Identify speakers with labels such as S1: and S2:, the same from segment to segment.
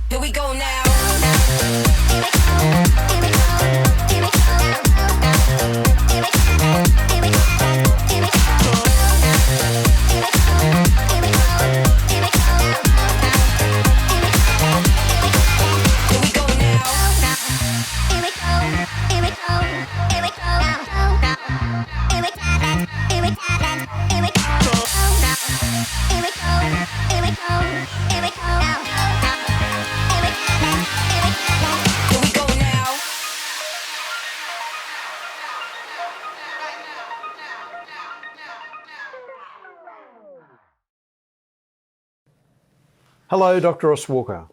S1: Here we go now.
S2: Hello, Dr. Ross Walker.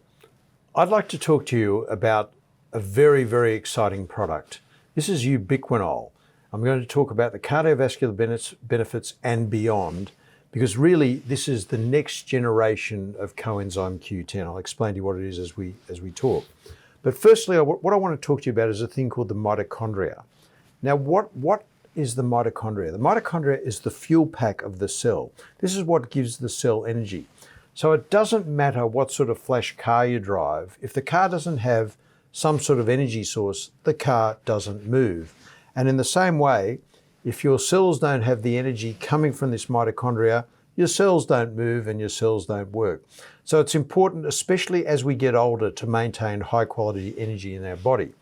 S2: I'd like to talk to you about a very, very exciting product. This is Ubiquinol. I'm going to talk about the cardiovascular benefits and beyond, because really this is the next generation of coenzyme Q10. I'll explain to you what it is as we talk. But firstly, what I want to talk to you about is a thing called the mitochondria. Now, what is the mitochondria? The mitochondria is the fuel pack of the cell. This is what gives the cell energy. So it doesn't matter what sort of flash car you drive. If the car doesn't have some sort of energy source, the car doesn't move. And in the same way, if your cells don't have the energy coming from this mitochondria, your cells don't move and your cells don't work. So it's important, especially as we get older, to maintain high quality energy in our body.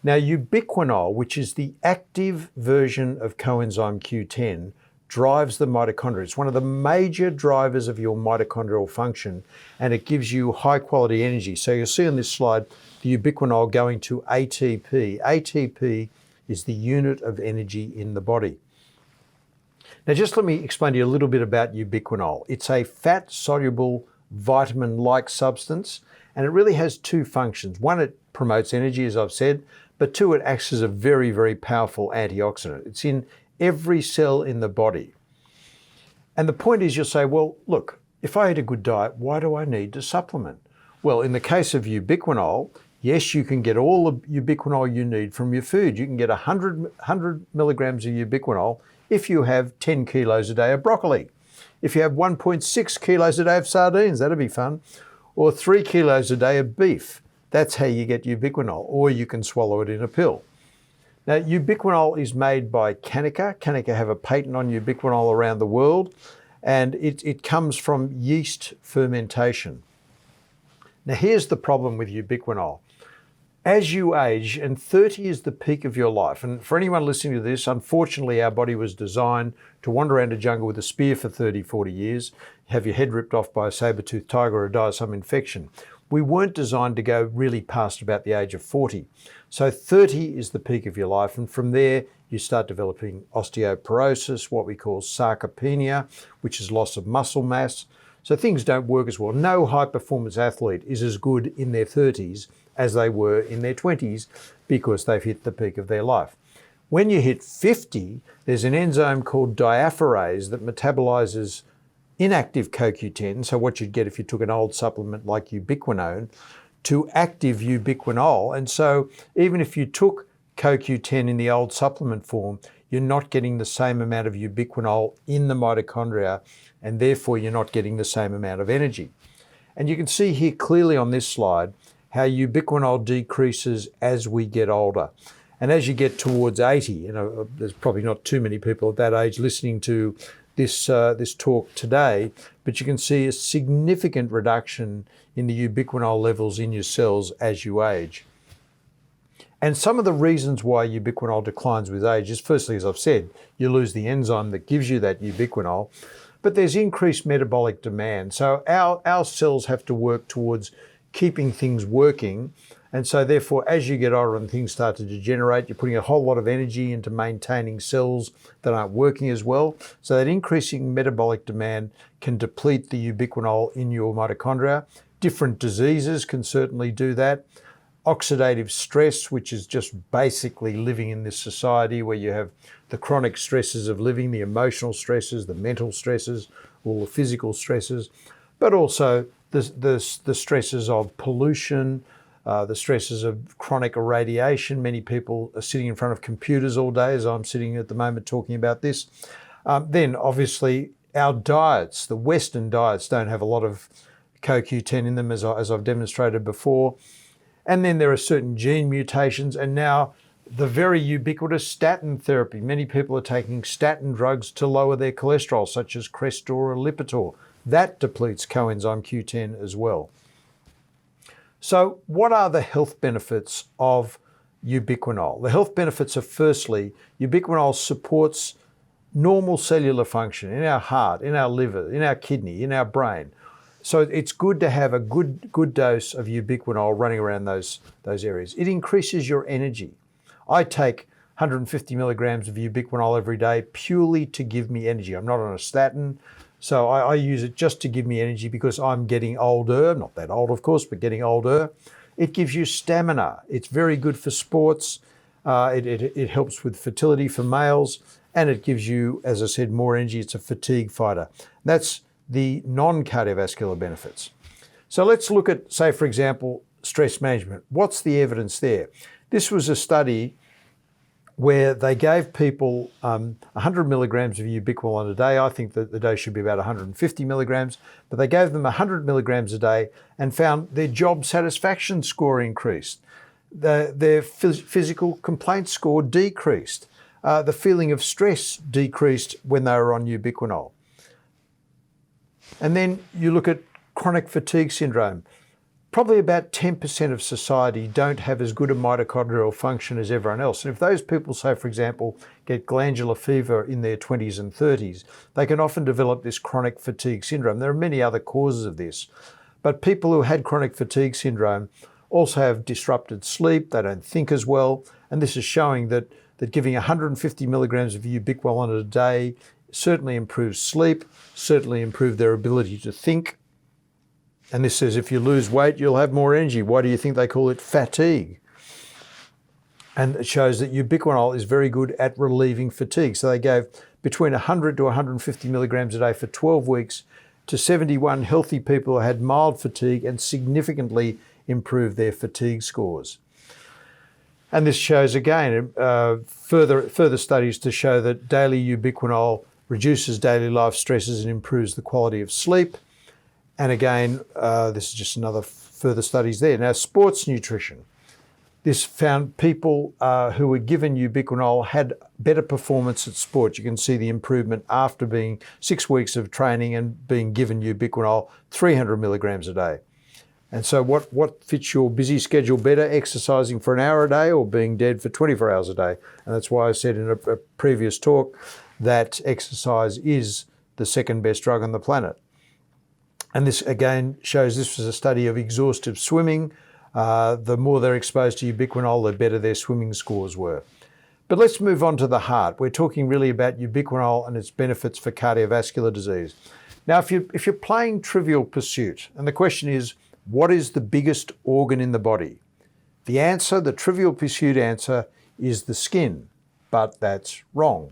S2: Now, ubiquinol, which is the active version of coenzyme Q10, drives the mitochondria. It's one of the major drivers of your mitochondrial function, and it gives you high quality energy. So you'll see on this slide, the ubiquinol going to ATP. ATP is the unit of energy in the body. Now, just let me explain to you a little bit about ubiquinol. It's a fat-soluble vitamin-like substance, and it really has two functions. One, it promotes energy, as I've said, but two, it acts as a very, very powerful antioxidant. It's in every cell in the body. And the point is, you'll say, well, look, if I eat a good diet, why do I need to supplement? Well, in the case of ubiquinol, yes, you can get all the ubiquinol you need from your food. You can get 100 milligrams of ubiquinol if you have 10 kilos a day of broccoli. If you have 1.6 kilos a day of sardines, that'd be fun. Or 3 kilos a day of beef. That's how you get ubiquinol, or you can swallow it in a pill. Now, ubiquinol is made by Canica. Canica have a patent on ubiquinol around the world, and it comes from yeast fermentation. Now, here's the problem with ubiquinol. As you age, and 30 is the peak of your life, and for anyone listening to this, unfortunately, our body was designed to wander around a jungle with a spear for 30, 40 years, have your head ripped off by a saber-toothed tiger or die of some infection. We weren't designed to go really past about the age of 40. So 30 is the peak of your life, and from there you start developing osteoporosis, what we call sarcopenia, which is loss of muscle mass. So things don't work as well. No high-performance athlete is as good in their 30s as they were in their 20s because they've hit the peak of their life. When you hit 50, there's an enzyme called diapherase that metabolizes inactive CoQ10, so what you'd get if you took an old supplement like ubiquinone, to active ubiquinol. And so even if you took CoQ10 in the old supplement form, you're not getting the same amount of ubiquinol in the mitochondria, and therefore you're not getting the same amount of energy. And you can see here clearly on this slide how ubiquinol decreases as we get older. And as you get towards 80, there's probably not too many people at that age listening to this talk today, but you can see a significant reduction in the ubiquinol levels in your cells as you age. And some of the reasons why ubiquinol declines with age is, firstly, as I've said, you lose the enzyme that gives you that ubiquinol, but there's increased metabolic demand. So our cells have to work towards keeping things working. And so therefore, as you get older and things start to degenerate, you're putting a whole lot of energy into maintaining cells that aren't working as well. So that increasing metabolic demand can deplete the ubiquinol in your mitochondria. Different diseases can certainly do that. Oxidative stress, which is just basically living in this society where you have the chronic stresses of living, the emotional stresses, the mental stresses, all the physical stresses, but also the stresses of pollution, the stresses of chronic irradiation. Many people are sitting in front of computers all day, as I'm sitting at the moment talking about this. Then obviously our diets, the Western diets, don't have a lot of CoQ10 in them, as I've demonstrated before. And then there are certain gene mutations, and now the very ubiquitous statin therapy. Many people are taking statin drugs to lower their cholesterol, such as Crestor or Lipitor. That depletes coenzyme Q10 as well. So what are the health benefits of ubiquinol? The health benefits are, firstly, ubiquinol supports normal cellular function in our heart, in our liver, in our kidney, in our brain. So it's good to have a good dose of ubiquinol running around those areas. It increases your energy. I take 150 milligrams of ubiquinol every day purely to give me energy. I'm not on a statin, so I use it just to give me energy because I'm getting older. Not that old, of course, but getting older. It gives you stamina. It's very good for sports. It helps with fertility for males, and it gives you, as I said, more energy. It's a fatigue fighter. That's the non-cardiovascular benefits. So let's look at, say, for example, stress management. What's the evidence there? This was a study where they gave people 100 milligrams of ubiquinol a day. I think that the dose should be about 150 milligrams, but they gave them 100 milligrams a day and found their job satisfaction score increased. Their physical complaint score decreased. The feeling of stress decreased when they were on ubiquinol. And then you look at chronic fatigue syndrome. Probably about 10% of society don't have as good a mitochondrial function as everyone else. And if those people, say, for example, get glandular fever in their 20s and 30s, they can often develop this chronic fatigue syndrome. There are many other causes of this. But people who had chronic fatigue syndrome also have disrupted sleep. They don't think as well. And this is showing that giving 150 milligrams of ubiquinol a day certainly improves sleep, certainly improves their ability to think. And this says if you lose weight, you'll have more energy. Why do you think they call it fatigue? And it shows that ubiquinol is very good at relieving fatigue. So they gave between 100 to 150 milligrams a day for 12 weeks to 71 healthy people who had mild fatigue and significantly improved their fatigue scores. And this shows again further studies to show that daily ubiquinol reduces daily life stresses and improves the quality of sleep. And again, this is just another further studies there. Now, sports nutrition. This found people who were given ubiquinol had better performance at sport. You can see the improvement after being 6 weeks of training and being given ubiquinol 300 milligrams a day. And so what fits your busy schedule better, exercising for an hour a day or being dead for 24 hours a day? And that's why I said in a previous talk that exercise is the second best drug on the planet. And this again shows this was a study of exhaustive swimming. The more they're exposed to ubiquinol, the better their swimming scores were. But let's move on to the heart. We're talking really about ubiquinol and its benefits for cardiovascular disease. Now, if you're playing Trivial Pursuit, and the question is, what is the biggest organ in the body? The answer, the Trivial Pursuit answer, is the skin, but that's wrong.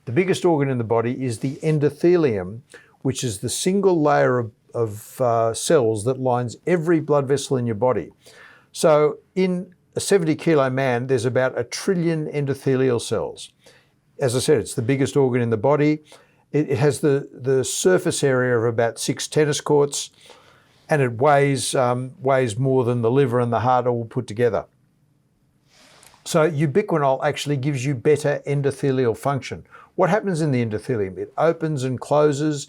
S2: The biggest organ in the body is the endothelium, which is the single layer of cells that lines every blood vessel in your body. So in a 70-kilo man, there's about 1 trillion endothelial cells. As I said, it's the biggest organ in the body. It has the surface area of about 6 tennis courts, and it weighs more than the liver and the heart all put together. So ubiquinol actually gives you better endothelial function. What happens in the endothelium? It opens and closes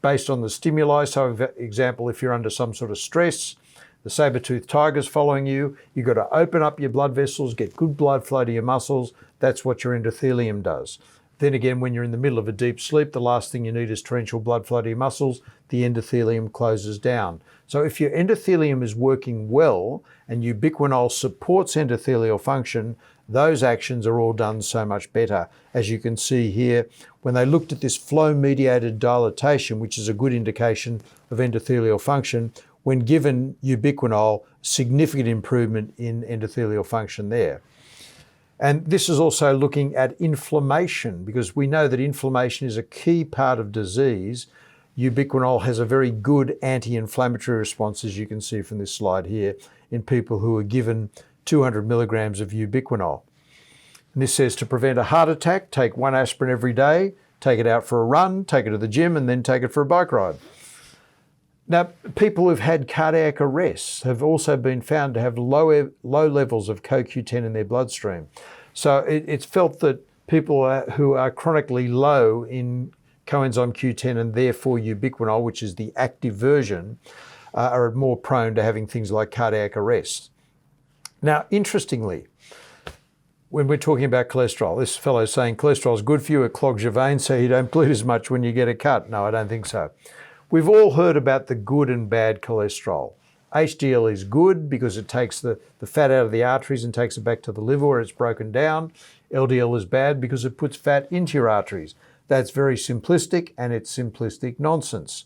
S2: based on the stimuli. So, for example, if you're under some sort of stress, the saber-toothed tiger's following you, you've got to open up your blood vessels, get good blood flow to your muscles. That's what your endothelium does. Then again, when you're in the middle of a deep sleep, the last thing you need is torrential blood flow to your muscles. The endothelium closes down. So if your endothelium is working well and ubiquinol supports endothelial function, those actions are all done so much better. As you can see here, when they looked at this flow-mediated dilatation, which is a good indication of endothelial function, when given ubiquinol, significant improvement in endothelial function there. And this is also looking at inflammation, because we know that inflammation is a key part of disease. Ubiquinol has a very good anti-inflammatory response, as you can see from this slide here. in people who are given 200 milligrams of ubiquinol. And this says to prevent a heart attack, take 1 aspirin every day, take it out for a run, take it to the gym, and then take it for a bike ride. Now, people who've had cardiac arrests have also been found to have low levels of CoQ10 in their bloodstream. So it's felt that people who are chronically low in coenzyme Q10 and therefore ubiquinol, which is the active version, are more prone to having things like cardiac arrest. Now, interestingly, when we're talking about cholesterol, this fellow is saying cholesterol is good for you, it clogs your veins so you don't bleed as much when you get a cut. No, I don't think so. We've all heard about the good and bad cholesterol. HDL is good because it takes the fat out of the arteries and takes it back to the liver where it's broken down. LDL is bad because it puts fat into your arteries. That's very simplistic, and it's simplistic nonsense.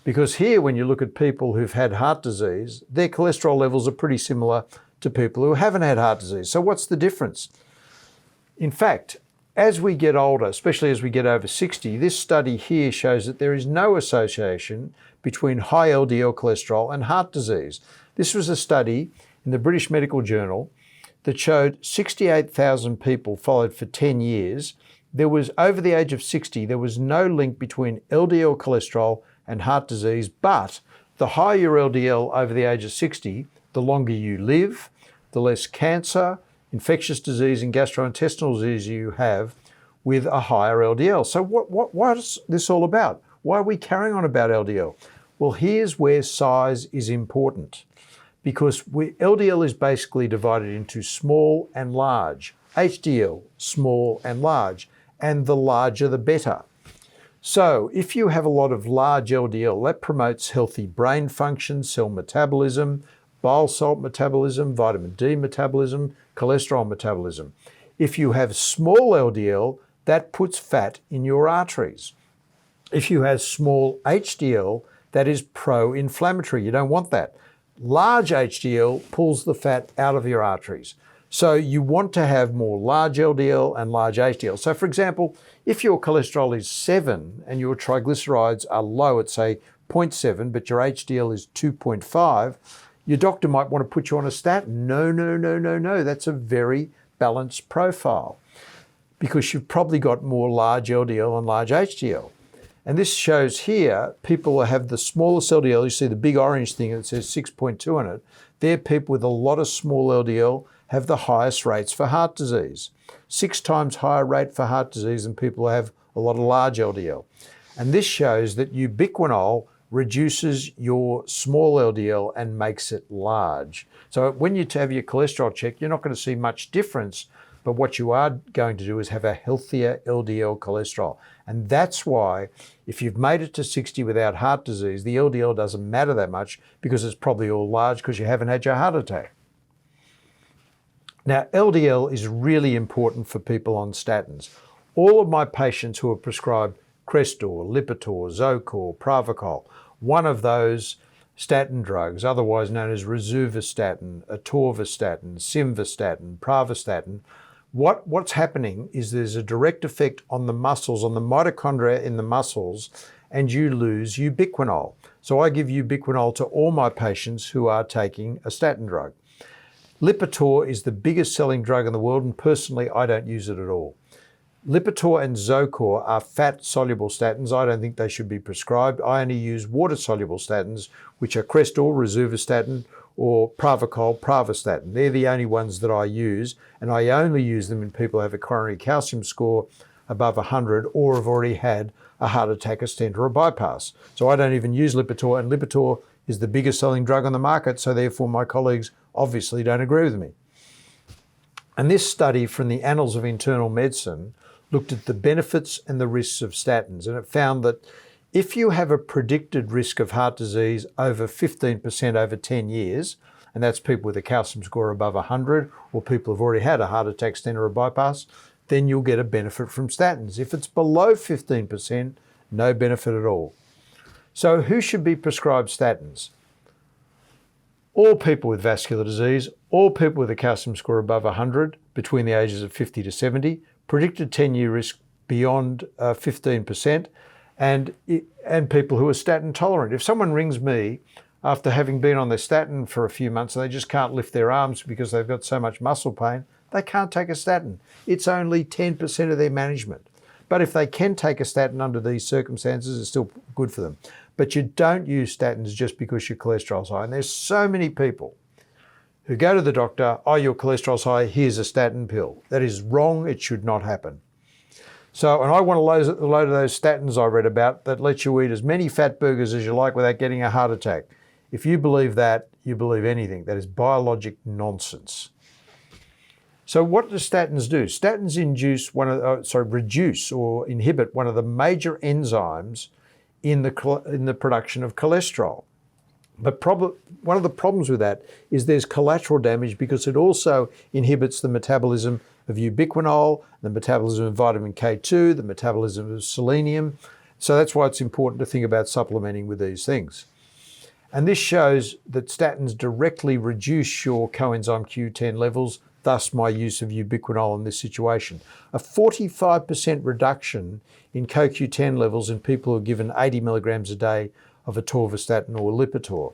S2: Because here, when you look at people who've had heart disease, their cholesterol levels are pretty similar to people who haven't had heart disease. So what's the difference? In fact, as we get older, especially as we get over 60, this study here shows that there is no association between high LDL cholesterol and heart disease. This was a study in the British Medical Journal that showed 68,000 people followed for 10 years. There was, over the age of 60, there was no link between LDL cholesterol and heart disease, but the higher your LDL over the age of 60, the longer you live, the less cancer, infectious disease and gastrointestinal disease you have with a higher LDL. So what is this all about? Why are we carrying on about LDL? Well, here's where size is important, because LDL is basically divided into small and large. HDL, small and large, and the larger the better. So if you have a lot of large LDL, that promotes healthy brain function, cell metabolism, bile salt metabolism, vitamin D metabolism, cholesterol metabolism. If you have small LDL, that puts fat in your arteries. If you have small HDL, that is pro-inflammatory. You don't want that. Large HDL pulls the fat out of your arteries. So you want to have more large LDL and large HDL. So for example, if your cholesterol is 7 and your triglycerides are low at say 0.7, but your HDL is 2.5, your doctor might want to put you on a statin. No. That's a very balanced profile because you've probably got more large LDL and large HDL. And this shows here, people who have the smallest LDL, you see the big orange thing that says 6.2 on it, they're people with a lot of small LDL have the highest rates for heart disease. 6 times higher rate for heart disease than people who have a lot of large LDL. And this shows that ubiquinol reduces your small LDL and makes it large. So when you have your cholesterol checked, you're not going to see much difference, but what you are going to do is have a healthier LDL cholesterol. And that's why if you've made it to 60 without heart disease, the LDL doesn't matter that much because it's probably all large because you haven't had your heart attack. Now, LDL is really important for people on statins. All of my patients who are prescribed Crestor, Lipitor, Zocor, Pravachol, one of those statin drugs, otherwise known as rosuvastatin, atorvastatin, simvastatin, pravastatin, what's happening is there's a direct effect on the muscles, on the mitochondria in the muscles, and you lose ubiquinol. So I give ubiquinol to all my patients who are taking a statin drug. Lipitor is the biggest selling drug in the world, and personally, I don't use it at all. Lipitor and Zocor are fat-soluble statins. I don't think they should be prescribed. I only use water-soluble statins, which are Crestor, rosuvastatin, or Pravachol, pravastatin. They're the only ones that I use, and I only use them in people who have a coronary calcium score above 100 or have already had a heart attack, a stent, or a bypass. So I don't even use Lipitor, and Lipitor is the biggest selling drug on the market, so therefore my colleagues obviously don't agree with me. And this study from the Annals of Internal Medicine looked at the benefits and the risks of statins, and it found that if you have a predicted risk of heart disease over 15% over 10 years, and that's people with a calcium score above 100 or people who've already had a heart attack, stent, or a bypass, then you'll get a benefit from statins. If it's below 15%, no benefit at all. So who should be prescribed statins? All people with vascular disease, all people with a calcium score above 100 between the ages of 50 to 70, predicted 10-year risk beyond 15%, and people who are statin tolerant. If someone rings me after having been on their statin for a few months and they just can't lift their arms because they've got so much muscle pain, they can't take a statin. It's only 10% of their management. But if they can take a statin under these circumstances, it's still good for them. But you don't use statins just because your cholesterol's high. And there's so many people who go to the doctor, oh, your cholesterol's high, here's a statin pill. That is wrong. It should not happen. So, and I want a load of those statins I read about that let you eat as many fat burgers as you like without getting a heart attack. If you believe that, you believe anything. That is biologic nonsense. So what do statins do? Statins reduce or inhibit one of the major enzymes in the production of cholesterol. But one of the problems with that is there's collateral damage because it also inhibits the metabolism of ubiquinol, the metabolism of vitamin K2, the metabolism of selenium. So that's why it's important to think about supplementing with these things. And this shows that statins directly reduce your coenzyme Q10 levels, thus my use of ubiquinol in this situation. A 45% reduction in CoQ10 levels in people who are given 80 milligrams a day of atorvastatin or Lipitor.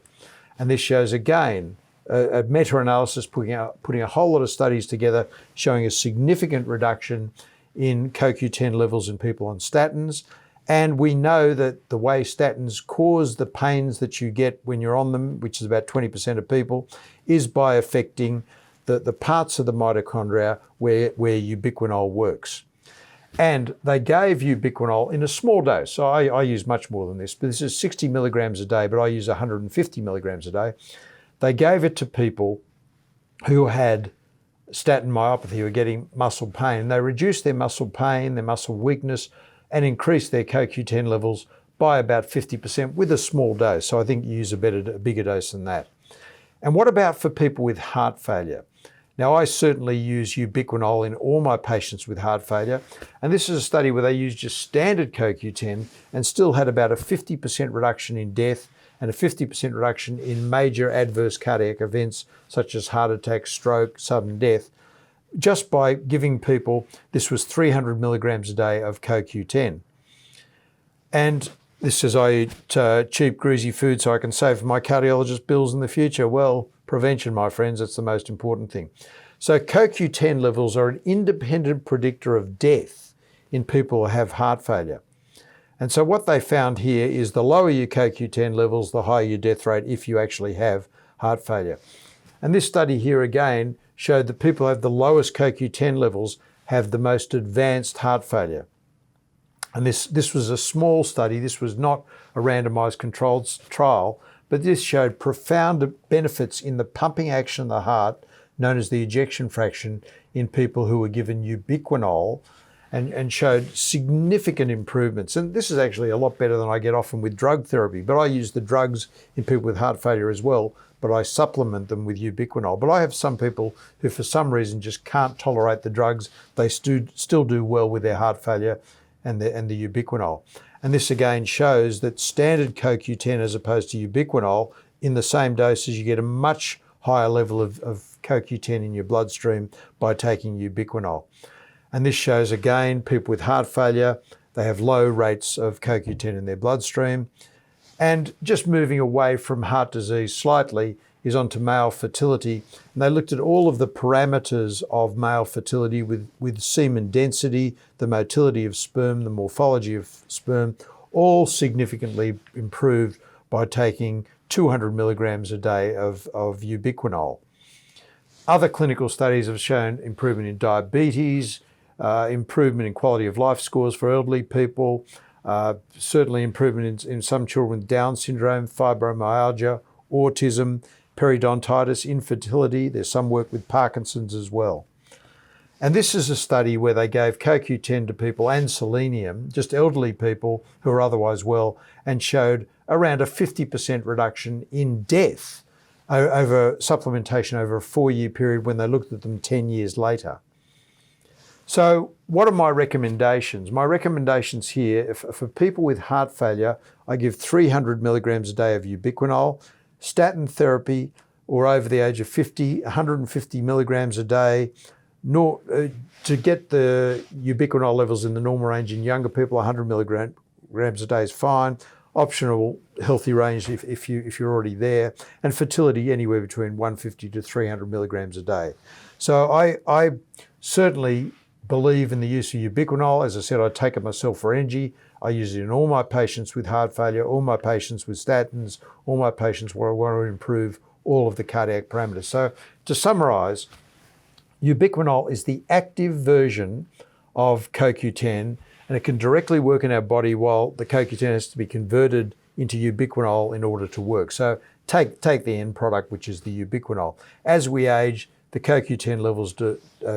S2: And this shows again a meta-analysis putting a whole lot of studies together showing a significant reduction in CoQ10 levels in people on statins. And we know that the way statins cause the pains that you get when you're on them, which is about 20% of people, is by affecting the parts of the mitochondria where ubiquinol works. And they gave ubiquinol in a small dose. So I use much more than this, but this is 60 milligrams a day, but I use 150 milligrams a day. They gave it to people who had statin myopathy, who were getting muscle pain. They reduced their muscle pain, their muscle weakness, and increased their CoQ10 levels by about 50% with a small dose. So I think you use a bigger dose than that. And what about for people with heart failure? Now, I certainly use ubiquinol in all my patients with heart failure. And this is a study where they used just standard CoQ10 and still had about a 50% reduction in death and a 50% reduction in major adverse cardiac events such as heart attack, stroke, sudden death, just by giving people, this was 300 milligrams a day of CoQ10. And this says I eat cheap, greasy food so I can save my cardiologist bills in the future. Well, prevention, my friends, that's the most important thing. So CoQ10 levels are an independent predictor of death in people who have heart failure. And so what they found here is the lower your CoQ10 levels, the higher your death rate if you actually have heart failure. And this study here again showed that people who have the lowest CoQ10 levels have the most advanced heart failure. And this was a small study. This was not a randomized controlled trial, but this showed profound benefits in the pumping action of the heart, known as the ejection fraction, in people who were given ubiquinol and showed significant improvements. And this is actually a lot better than I get often with drug therapy, but I use the drugs in people with heart failure as well, but I supplement them with ubiquinol. But I have some people who for some reason just can't tolerate the drugs. They still do well with their heart failure and the ubiquinol. And this again shows that standard CoQ10 as opposed to ubiquinol, in the same doses, you get a much higher level of CoQ10 in your bloodstream by taking ubiquinol. And this shows again, people with heart failure, they have low rates of CoQ10 in their bloodstream. And just moving away from heart disease slightly is onto male fertility. And they looked at all of the parameters of male fertility with semen density, the motility of sperm, the morphology of sperm, all significantly improved by taking 200 milligrams a day of ubiquinol. Other clinical studies have shown improvement in diabetes, improvement in quality of life scores for elderly people, certainly improvement in some children with Down syndrome, fibromyalgia, autism, periodontitis, infertility. There's some work with Parkinson's as well. And this is a study where they gave CoQ10 to people and selenium, just elderly people who are otherwise well, and showed around a 50% reduction in death over supplementation over a 4-year period when they looked at them 10 years later. So what are my recommendations? My recommendations here, for people with heart failure, I give 300 milligrams a day of ubiquinol, statin therapy, or over the age of 50, 150 milligrams a day. To get the ubiquinol levels in the normal range in younger people, 100 milligrams a day is fine. optional healthy range if you're already there, and fertility anywhere between 150 to 300 milligrams a day. So I certainly believe in the use of ubiquinol. As I said, I take it myself for energy. I use it in all my patients with heart failure, all my patients with statins, all my patients where I want to improve all of the cardiac parameters. So to summarize, ubiquinol is the active version of CoQ10, and it can directly work in our body while the CoQ10 has to be converted into ubiquinol in order to work. So take the end product, which is the ubiquinol. As we age, the CoQ10 levels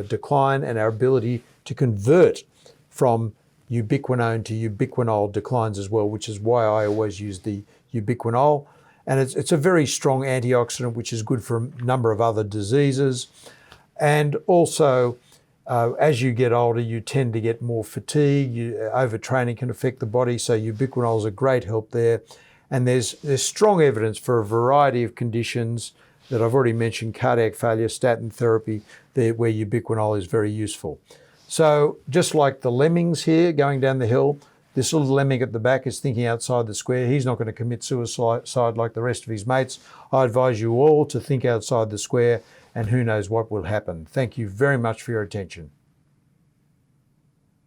S2: decline, and our ability to convert from ubiquinone to ubiquinol declines as well, which is why I always use the ubiquinol. And it's a very strong antioxidant, which is good for a number of other diseases. And also, as you get older, you tend to get more fatigue. Overtraining can affect the body, so ubiquinol is a great help there. And there's strong evidence for a variety of conditions that I've already mentioned: cardiac failure, statin therapy, where ubiquinol is very useful. So just like the lemmings here going down the hill, this little lemming at the back is thinking outside the square. He's not going to commit suicide like the rest of his mates. I advise you all to think outside the square, and who knows what will happen. Thank you very much for your attention.